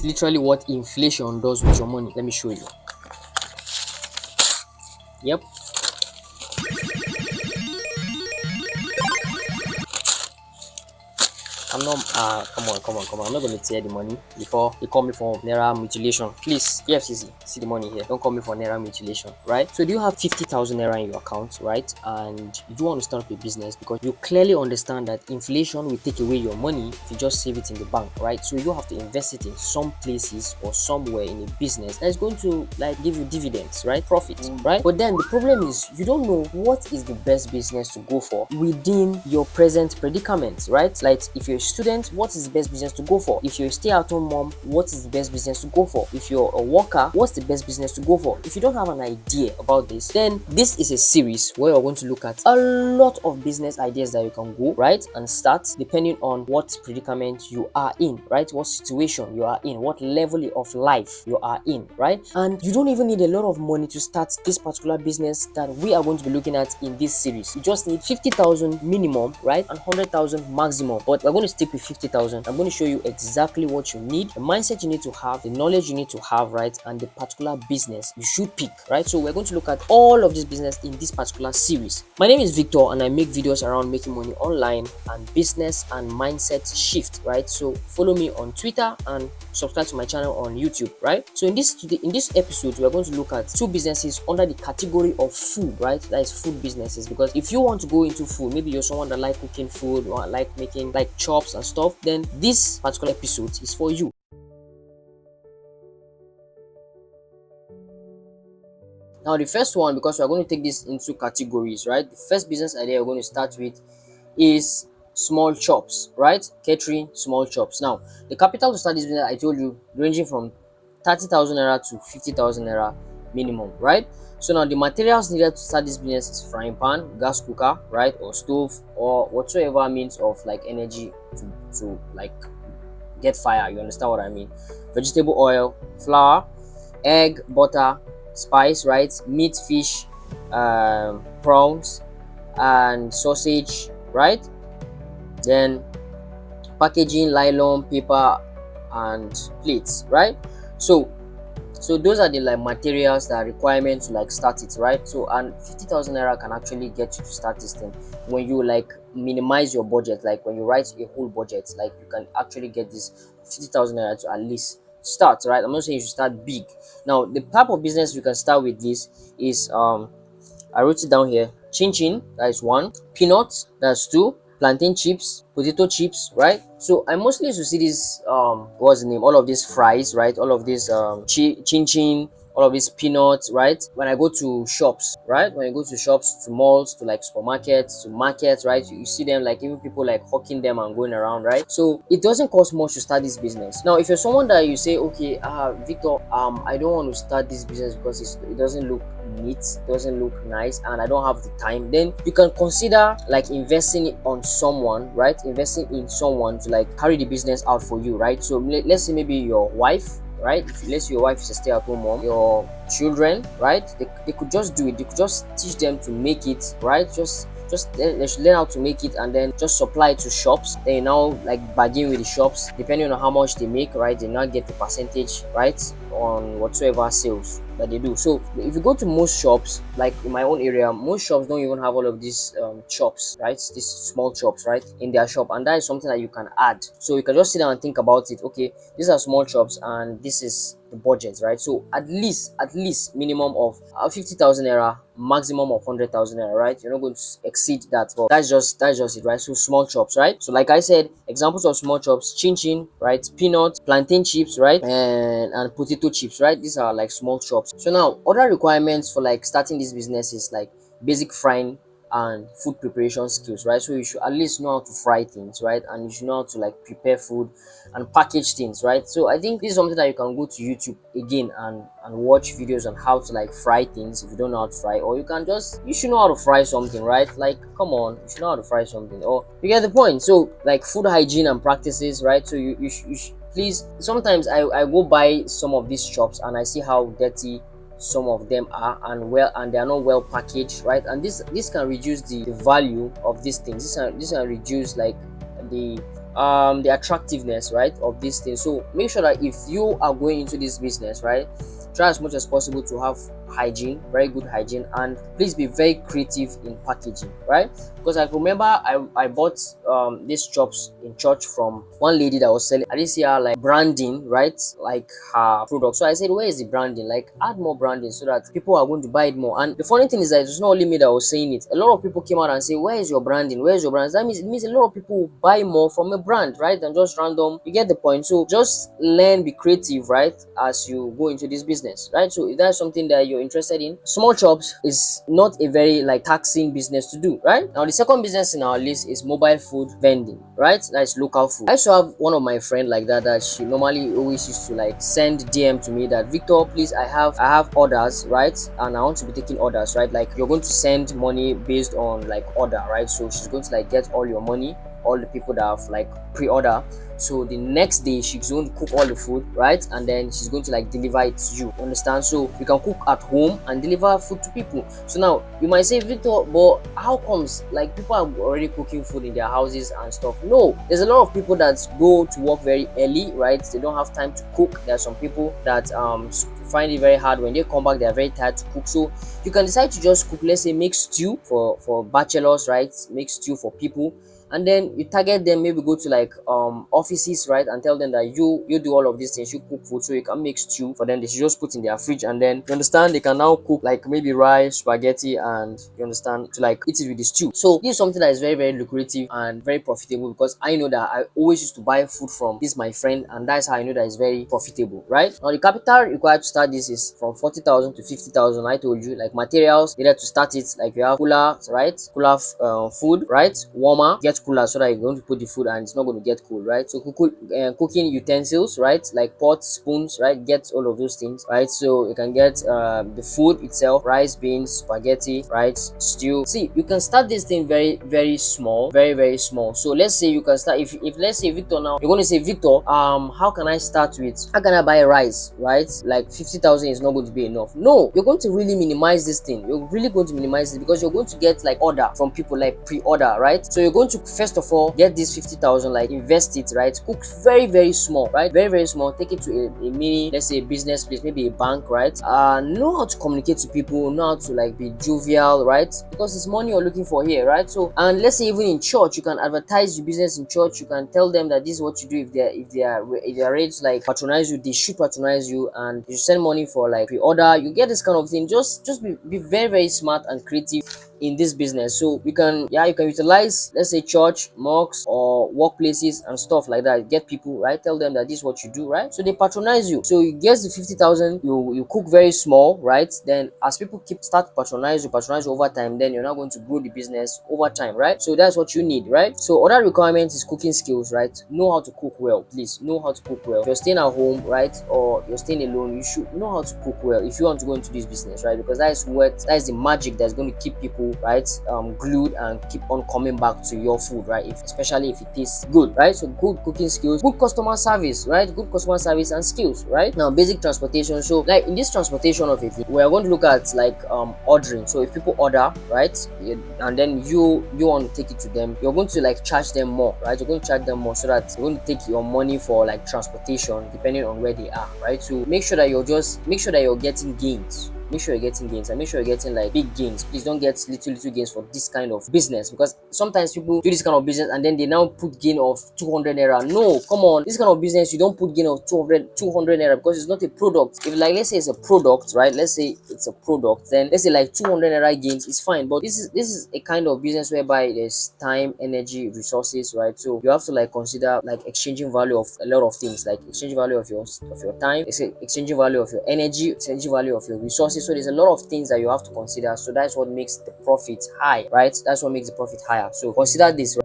is literally what inflation does with your money. Let me show you. Yep. I'm not come on. I'm not gonna tear the money before they call me for naira mutilation. Please, EFCC, see the money here. Don't call me for naira mutilation, right? So do you have 50,000 naira in your account, right? And you do want to start up a business because you clearly understand that inflation will take away your money if you just save it in the bank, right? So you have to invest it in some places or somewhere in a business that is going to like give you dividends, right? Profit, right? But then the problem is you don't know what is the best business to go for within your present predicament, right? Like if you're a student, what is the best business to go for? If you're a stay-at-home mom, what is the best business to go for? If you're a worker, what's the best business to go for? If you don't have an idea about this, then this is a series where we're going to look at a lot of business ideas that you can go right and start depending on what predicament you are in, right? What situation you are in, what level of life you are in, right? And you don't even need a lot of money to start this particular business that we are going to be looking at in this series. You just need 50,000 minimum, right? And 100,000 maximum. But we're going to stick with 50,000. I'm going to show you exactly what you need, the mindset you need to have, the knowledge you need to have, right? And the particular business you should pick, right? So we're going to look at all of this business in this particular series. My name is Victor and I make videos around making money online and business and mindset shift, right? So follow me on Twitter and subscribe to my channel on YouTube, right? So in this episode, we are going to look at two businesses under the category of food, right? That is food businesses. Because if you want to go into food, maybe you're someone that like cooking food or like making like chops and stuff, then this particular episode is for you. Now the first one, because we're going to take this into categories, right? The first business idea we're going to start with is small chops, right? Catering small chops. Now the capital to start this business, I told you, ranging from 30,000 naira to 50,000 naira minimum, right? So now the materials needed to start this business is frying pan, gas cooker, right, or stove, or whatsoever means of like energy to like get fire. You understand what I mean? Vegetable oil, flour, egg, butter, spice, right? Meat, fish, prawns, and sausage, right? Then packaging, nylon, paper, and plates, right? So those are the like materials that are requirement to like start it, right? So and 50,000 naira can actually get you to start this thing when you like minimize your budget. Like when you write a whole budget, like you can actually get this 50,000 naira to at least start, right? I'm not saying you should start big. Now the type of business you can start with this is I wrote it down here. Chin chin, that is one. Peanuts, that's two. Plantain chips, potato chips, right? So I mostly used to see this what's the name? All of these fries, right? All of these chin chin, all of these peanuts, right? When I go to shops, right? When I go to shops, to malls, to like supermarkets, to markets, right? You see them like even people like hawking them and going around, right? So it doesn't cost much to start this business. Now, if you're someone that you say, okay, Victor, I don't want to start this business because it doesn't look neat, doesn't look nice, and I don't have the time, then you can consider like investing it on someone, right? Investing in someone to like carry the business out for you, right? So let's say maybe your wife, right? Let's say your wife is a stay-at-home mom, your children, right? They could just do it. They could just teach them to make it, right? Just they should learn how to make it and then just supply it to shops. Then you now like bargain with the shops depending on how much they make, right? They now get the percentage, right, on whatsoever sales that they do. So if you go to most shops, like in my own area, most shops don't even have all of these chops, right? These small chops, right, in their shop, and that is something that you can add. So you can just sit down and think about it. Okay, these are small chops and this is the budget, right? So at least minimum of 50,000 naira, maximum of 100,000 naira, right? You're not going to exceed that, but that's just it, right? So small chops, right? So like I said, examples of small chops: chin chin, right? Peanut, plantain chips, right? And potato chips, right? These are like small chops. So now other requirements for like starting this business is like basic frying and food preparation skills, right? So you should at least know how to fry things, right? And you should know how to like prepare food and package things, right? So I think this is something that you can go to YouTube again and watch videos on how to like fry things if you don't know how to fry, or you should know how to fry something, right? Like come on, you should know how to fry something, or you get the point. So like food hygiene and practices, right? So you should please, sometimes I go buy some of these shops and I see how dirty some of them are, and they are not well packaged, right? And this can reduce the value of these things. This can reduce like the the attractiveness, right, of this thing. So make sure that if you are going into this business, right, try as much as possible to have hygiene, very good hygiene, and please be very creative in packaging, right? Because I remember I bought these chops in church from one lady that was selling. I didn't see her like branding, right, like her product. So I said, where is the branding? Like, add more branding so that people are going to buy it more. And the funny thing is that it's not only me that was saying it. A lot of people came out and say, where is your branding? Where is your brand? That means, it means a lot of people will buy more from a brand, right, than just random. You get the point. So just learn, be creative, right, as you go into this business, right? So if that's something that you're interested in, small chops is not a very like taxing business to do, right? Now the second business in our list is mobile food vending, right? That's local food. I also have one of my friend like that she normally always used to like send DM to me that, Victor, please, I have orders, right, and I want to be taking orders, right? Like, you're going to send money based on like order, right? So she's going to like get all your money, all the people that have like pre-order. So the next day she's going to cook all the food, right, and then she's going to like deliver it to you, understand? So you can cook at home and deliver food to people. So now you might say, Victor, but how comes like people are already cooking food in their houses and stuff? No, there's a lot of people that go to work very early, right? They don't have time to cook. There are some people that find it very hard. When they come back, they are very tired to cook. So you can decide to just cook, let's say make stew for bachelors, right? Make stew for people, and then you target them, maybe go to like offices, right, and tell them that you do all of these things, you cook food, so you can make stew for them. They should just put in their fridge, and then you understand, they can now cook like maybe rice, spaghetti, and you understand, to like eat it with the stew. So this is something that is very, very lucrative and very profitable, because I know that I always used to buy food from this my friend, and that's how I know that it's very profitable, right? Now the capital required to start this is from 40,000 to 50,000. I told you, like materials needed to start it, like you have cooler, right, cooler food, right, warmer, get cooler so that you're going to put the food and it's not going to get cold, right? So cooking utensils, right, like pots, spoons, right, get all of those things, right? So you can get the food itself, rice, beans, spaghetti, right, stew. See, you can start this thing very, very small, very, very small. So let's say you can start, if let's say, Victor, now you're going to say, Victor, how can I start with, how can I buy rice, right? Like 50,000 is not going to be enough. No, you're going to really minimize this thing. You're really going to minimize it, because you're going to get like order from people, like pre-order, right? So you're going to first of all get this 50,000, like invest it, right? Cook very, very small, right? Very, very small. Take it to a mini, let's say, business place, maybe a bank, right? Know how to communicate to people, know how to like be jovial, right? Because it's money you're looking for here, right? So, and let's say even in church, you can advertise your business in church. You can tell them that this is what you do. If they are ready to like patronize you, they should patronize you, and you send money for like pre-order. You get this kind of thing. Just be very, very smart and creative in this business. So you can utilize, let's say, church, mosques, or workplaces and stuff like that. Get people, right, tell them that this is what you do, right, so they patronize you. So you get the 50,000, you cook very small, right? Then as people start patronize you over time, then you're not going to grow the business over time, right? So that's what you need, right? So other requirement is cooking skills, right? Know how to cook well. Please know how to cook well. If you're staying at home, right, or you're staying alone, you should know how to cook well if you want to go into this business, right? Because that is the magic that's going to keep people, right, glued and keep on coming back to your food, right? Especially if it tastes good, right? So good cooking skills, good customer service, right? Good customer service and skills, right? Now basic transportation. So like in this transportation of it, we are going to look at like ordering. So if people order, right, and then you want to take it to them, you're going to like charge them more, right? You're going to charge them more, so that you're going to take your money for like transportation depending on where they are, right? So make sure that you're getting gains. Make sure you're getting gains, and make sure you're getting like big gains. Please don't get little gains for this kind of business, because sometimes people do this kind of business and then they now put gain of 200 naira. No, come on, this kind of business you don't put gain of 200 naira, because it's not a product. If like, let's say it's a product, right, let's say it's a product, then let's say like 200 naira gains is fine. But this is a kind of business whereby there's time, energy, resources, right? So you have to like consider like exchanging value of a lot of things, like exchanging value of your time, exchanging value of your energy, exchanging value of your resources. So there's a lot of things that you have to consider. So that's what makes the profit high, right? That's what makes the profit higher. So consider this, right?